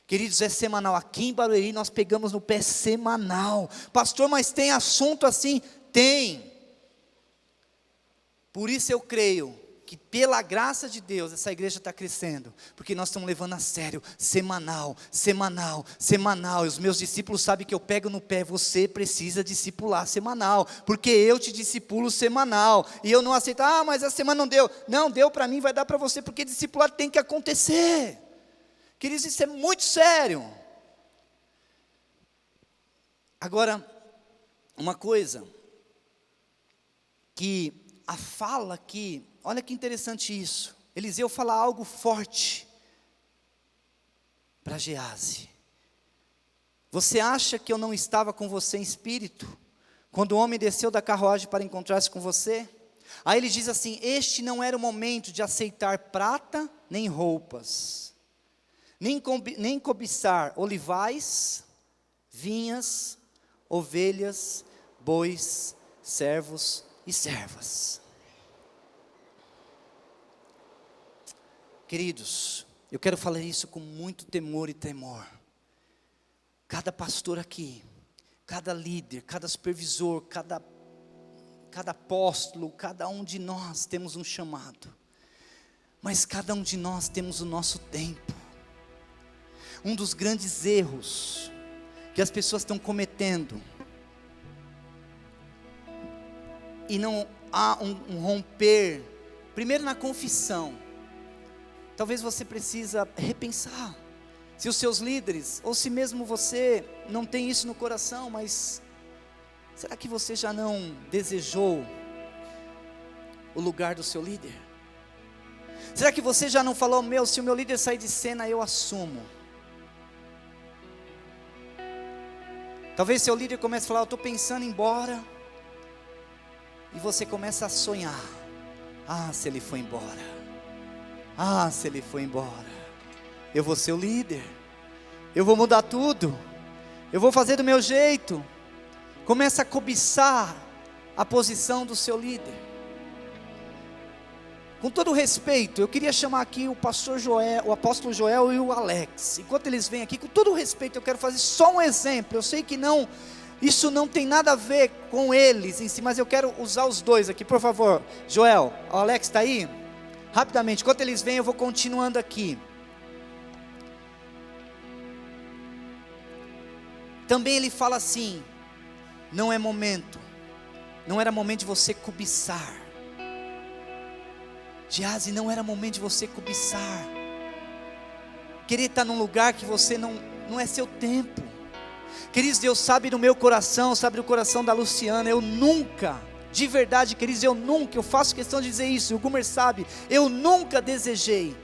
Queridos, é semanal, aqui em Barueri nós pegamos no pé semanal. Pastor, mas tem assunto assim? Tem. Por isso eu creio que pela graça de Deus, essa igreja está crescendo, porque nós estamos levando a sério, semanal, semanal, semanal, e os meus discípulos sabem que eu pego no pé, você precisa discipular semanal, porque eu te discipulo semanal, e eu não aceito, mas a semana não deu para mim, vai dar para você, porque discipular tem que acontecer, queridos, isso é muito sério. Agora, uma coisa, que a fala aqui, olha que interessante isso, Eliseu fala algo forte para Geazi. Você acha que eu não estava com você em espírito, quando o homem desceu da carruagem para encontrar-se com você? Aí ele diz assim, este não era o momento de aceitar prata, nem roupas, nem cobiçar olivais, vinhas, ovelhas, bois, servos e servas. Queridos, eu quero falar isso com muito temor e tremor. Cada pastor aqui, cada líder, cada supervisor, cada apóstolo, cada um de nós temos um chamado. Mas cada um de nós temos o nosso tempo. Um dos grandes erros que as pessoas estão cometendo, e não há um romper, primeiro na confissão. Talvez você precisa repensar, se os seus líderes, ou se mesmo você não tem isso no coração, mas será que você já não desejou o lugar do seu líder? Será que você já não falou, se o meu líder sair de cena, eu assumo? Talvez seu líder comece a falar, eu estou pensando em ir embora, e você começa a sonhar, se ele for embora, se ele for embora, eu vou ser o líder, eu vou mudar tudo, eu vou fazer do meu jeito. Começa a cobiçar a posição do seu líder. Com todo respeito, eu queria chamar aqui o pastor Joel, o apóstolo Joel e o Alex. Enquanto eles vêm aqui, com todo respeito, eu quero fazer só um exemplo. Eu sei que isso não tem nada a ver com eles em si, mas eu quero usar os dois aqui, por favor. Joel, o Alex está aí? Rapidamente, enquanto eles vêm, eu vou continuando aqui. Também ele fala assim, não era momento de você cobiçar. Geazi, não era momento de você cobiçar, querer estar num lugar que você não é seu tempo. Queridos, Deus sabe do meu coração, sabe do coração da Luciana, eu nunca, de verdade, queridos, eu faço questão de dizer isso, o Gumer sabe, eu nunca desejei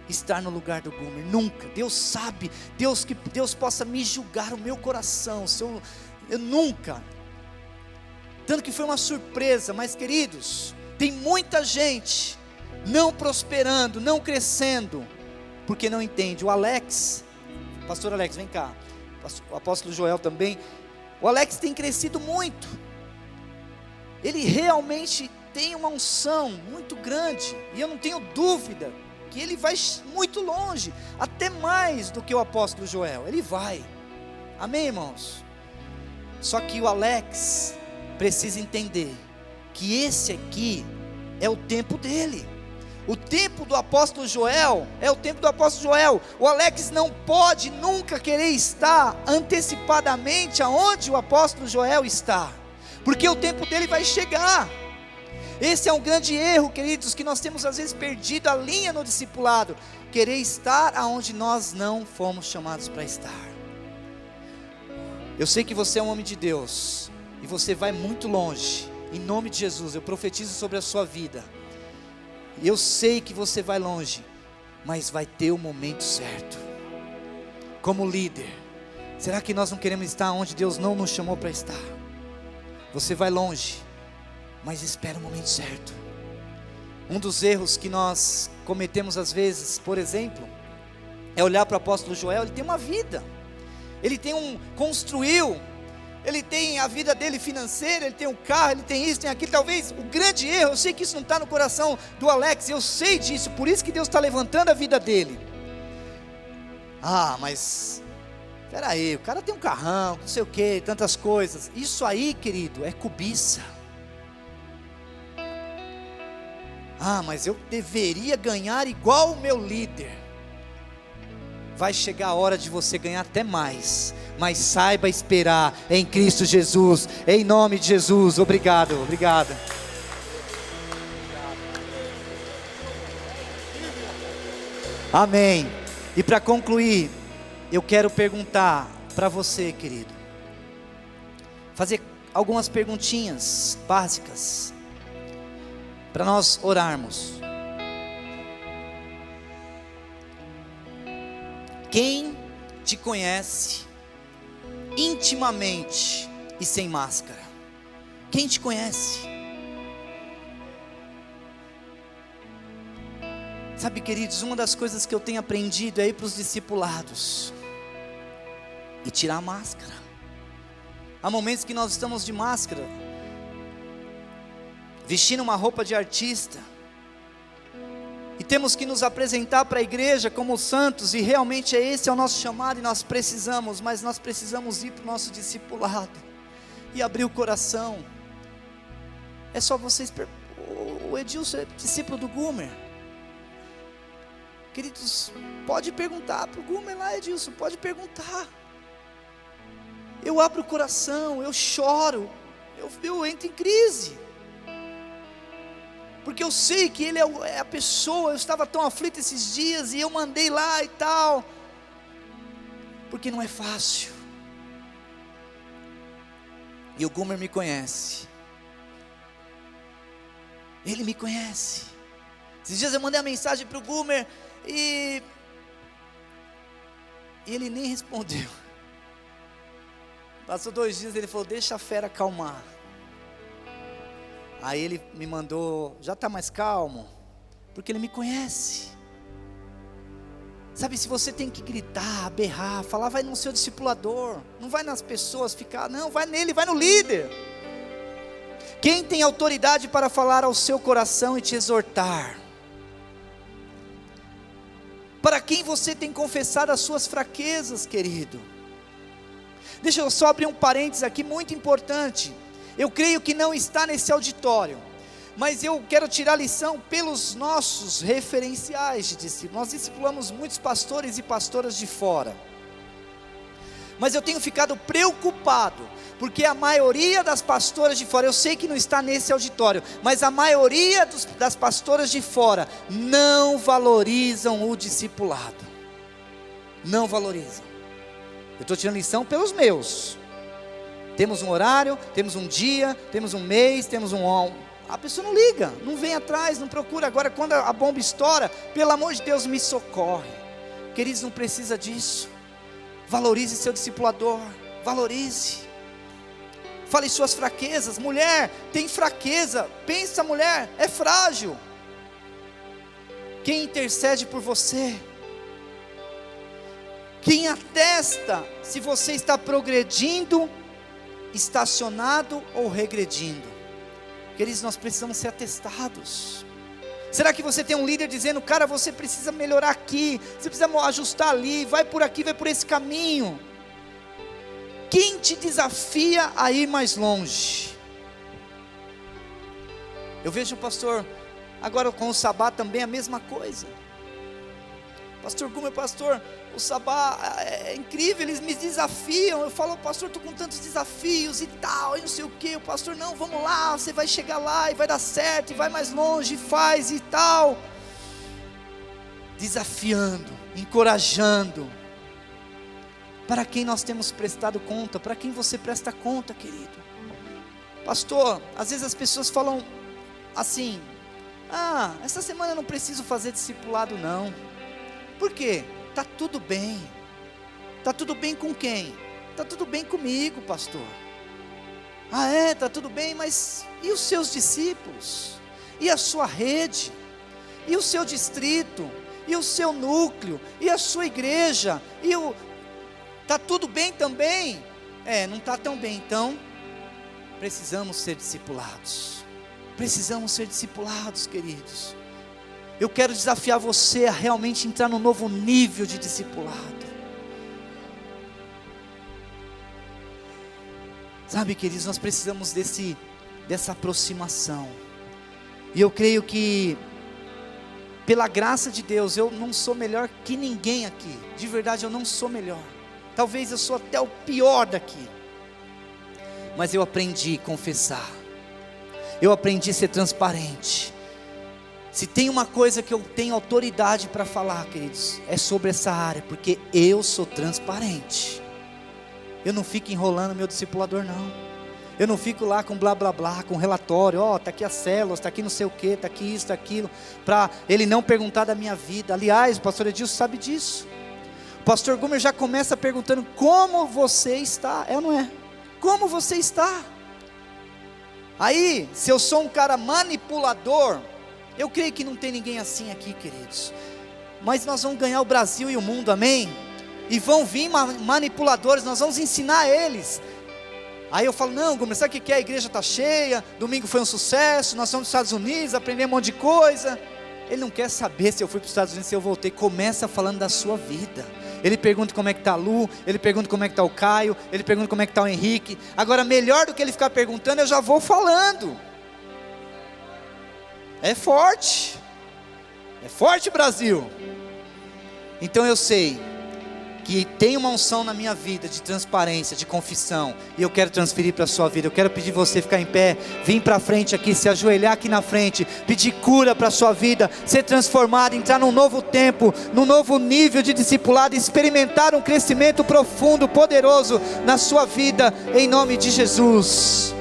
estar no lugar do Gumer, nunca. Deus sabe, que Deus possa me julgar o meu coração, eu nunca, tanto que foi uma surpresa, mas queridos, tem muita gente não prosperando, não crescendo, porque não entende. O Alex, pastor Alex, vem cá, o apóstolo Joel também, o Alex tem crescido muito, ele realmente tem uma unção muito grande, e eu não tenho dúvida, que ele vai muito longe, até mais do que o apóstolo Joel, ele vai, amém, irmãos? Só que o Alex precisa entender, que esse aqui é o tempo dele. O tempo do apóstolo Joel é o tempo do apóstolo Joel. O Alex não pode nunca querer estar antecipadamente aonde o apóstolo Joel está, porque o tempo dele vai chegar. Esse é um grande erro, queridos, que nós temos às vezes perdido a linha no discipulado, querer estar aonde nós não fomos chamados para estar. Eu sei que você é um homem de Deus, e você vai muito longe, em nome de Jesus, eu profetizo sobre a sua vida. Eu sei que você vai longe, mas vai ter o momento certo. Como líder, será que nós não queremos estar onde Deus não nos chamou para estar? Você vai longe, mas espera o momento certo. Um dos erros que nós cometemos às vezes, por exemplo, é olhar para o apóstolo Joel. Ele tem uma vida, ele construiu, ele tem a vida dele financeira, ele tem um carro, ele tem isso, tem aquilo. Talvez o grande erro, eu sei que isso não está no coração do Alex, eu sei disso, por isso que Deus está levantando a vida dele. Mas espera aí, o cara tem um carrão, não sei o que, tantas coisas. Isso aí, querido, é cobiça. Mas eu deveria ganhar igual o meu líder. Vai chegar a hora de você ganhar até mais, mas saiba esperar em Cristo Jesus, em nome de Jesus. Obrigado. Amém. E para concluir, eu quero perguntar para você, querido, fazer algumas perguntinhas básicas, para nós orarmos. Quem te conhece intimamente e sem máscara? Quem te conhece? Sabe, queridos, uma das coisas que eu tenho aprendido é ir para os discipulados e tirar a máscara. Há momentos que nós estamos de máscara, vestindo uma roupa de artista, e temos que nos apresentar para a igreja como santos, e realmente esse é o nosso chamado, e nós precisamos, mas nós precisamos ir para o nosso discipulado, e abrir o coração. É só vocês, o Edilson é discípulo do Gumer, queridos, pode perguntar para o Gumer lá, Edilson, pode perguntar. Eu abro o coração, eu choro, eu entro em crise, porque eu sei que ele é a pessoa. Eu estava tão aflito esses dias, e eu mandei lá e tal, porque não é fácil, e o Gumer me conhece, ele me conhece. Esses dias eu mandei uma mensagem para o Gumer, e ele nem respondeu. Passou 2 dias, ele falou: deixa a fera acalmar. Aí ele me mandou: já está mais calmo? Porque ele me conhece. Sabe, se você tem que gritar, berrar, falar, vai no seu discipulador, não vai nas pessoas ficar, não, vai nele, vai no líder. Quem tem autoridade para falar ao seu coração e te exortar? Para quem você tem confessado as suas fraquezas, querido? Deixa eu só abrir um parênteses aqui muito importante. Eu creio que não está nesse auditório, mas eu quero tirar lição pelos nossos referenciais de discípulos. Nós discipulamos muitos pastores e pastoras de fora, mas eu tenho ficado preocupado, porque a maioria das pastoras de fora, eu sei que não está nesse auditório, mas a maioria das pastoras de fora não valorizam o discipulado, não valorizam. Eu estou tirando lição pelos meus. Temos um horário, temos um dia, temos um mês, temos a pessoa não liga, não vem atrás, não procura. Agora quando a bomba estoura, pelo amor de Deus, me socorre. Queridos, não precisa disso. Valorize seu discipulador, valorize. Fale suas fraquezas. Mulher tem fraqueza, pensa, mulher é frágil. Quem intercede por você? Quem atesta se você está progredindo, estacionado ou regredindo? Queridos, nós precisamos ser atestados. Será que você tem um líder dizendo: cara, você precisa melhorar aqui, você precisa ajustar ali, vai por aqui, vai por esse caminho? Quem te desafia a ir mais longe? Eu vejo o pastor Agora com o Sabá também é a mesma coisa. Pastor Gumer, pastor, o Sabá é incrível, eles me desafiam. Eu falo, pastor, estou com tantos desafios e tal, e não sei o que. O pastor, não, vamos lá, você vai chegar lá e vai dar certo, e vai mais longe, e faz e tal. Desafiando, encorajando. Para quem nós temos prestado conta? Para quem você presta conta, querido? Pastor, às vezes as pessoas falam assim: essa semana eu não preciso fazer discipulado não. Por quê? Está tudo bem. Está tudo bem com quem? Está tudo bem comigo, pastor. Está tudo bem, mas e os seus discípulos? E a sua rede? E o seu distrito? E o seu núcleo? E a sua igreja? Está tudo bem também? Não está tão bem, então precisamos ser discipulados. Precisamos ser discipulados, queridos. Eu quero desafiar você a realmente entrar num novo nível de discipulado. Sabe, queridos, nós precisamos dessa aproximação. E eu creio que, pela graça de Deus, eu não sou melhor que ninguém aqui. De verdade, eu não sou melhor. Talvez eu sou até o pior daqui. Mas eu aprendi a confessar. Eu aprendi a ser transparente. Se tem uma coisa que eu tenho autoridade para falar, queridos, é sobre essa área, porque eu sou transparente. Eu não fico enrolando meu discipulador, não. Eu não fico lá com blá blá blá, com relatório, está aqui as células, está aqui não sei o que, está aqui isso, está aquilo, para ele não perguntar da minha vida. Aliás, o pastor Edilson sabe disso. O pastor Gumer já começa perguntando: como você está? É ou não é? Como você está? Aí, se eu sou um cara manipulador, eu creio que não tem ninguém assim aqui, queridos. Mas nós vamos ganhar o Brasil e o mundo, amém? E vão vir manipuladores, nós vamos ensinar eles. Aí eu falo: não, Gumer, sabe o que é? A igreja está cheia, domingo foi um sucesso, nós somos dos Estados Unidos, aprendemos um monte de coisa. Ele não quer saber se eu fui para os Estados Unidos, se eu voltei. Começa falando da sua vida. Ele pergunta como é que está a Lu, ele pergunta como é que está o Caio, ele pergunta como é que está o Henrique. Agora, melhor do que ele ficar perguntando, eu já vou falando. É forte, Brasil. Então eu sei que tem uma unção na minha vida de transparência, de confissão, e eu quero transferir para a sua vida. Eu quero pedir você ficar em pé, vir para frente aqui, se ajoelhar aqui na frente, pedir cura para a sua vida, ser transformado, entrar num novo tempo, num novo nível de discipulado, experimentar um crescimento profundo, poderoso na sua vida, em nome de Jesus.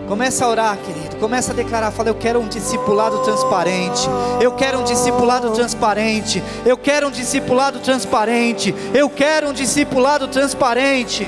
Começa a orar, querido, começa a declarar, fala: eu quero um discipulado transparente, eu quero um discipulado transparente, eu quero um discipulado transparente, eu quero um discipulado transparente.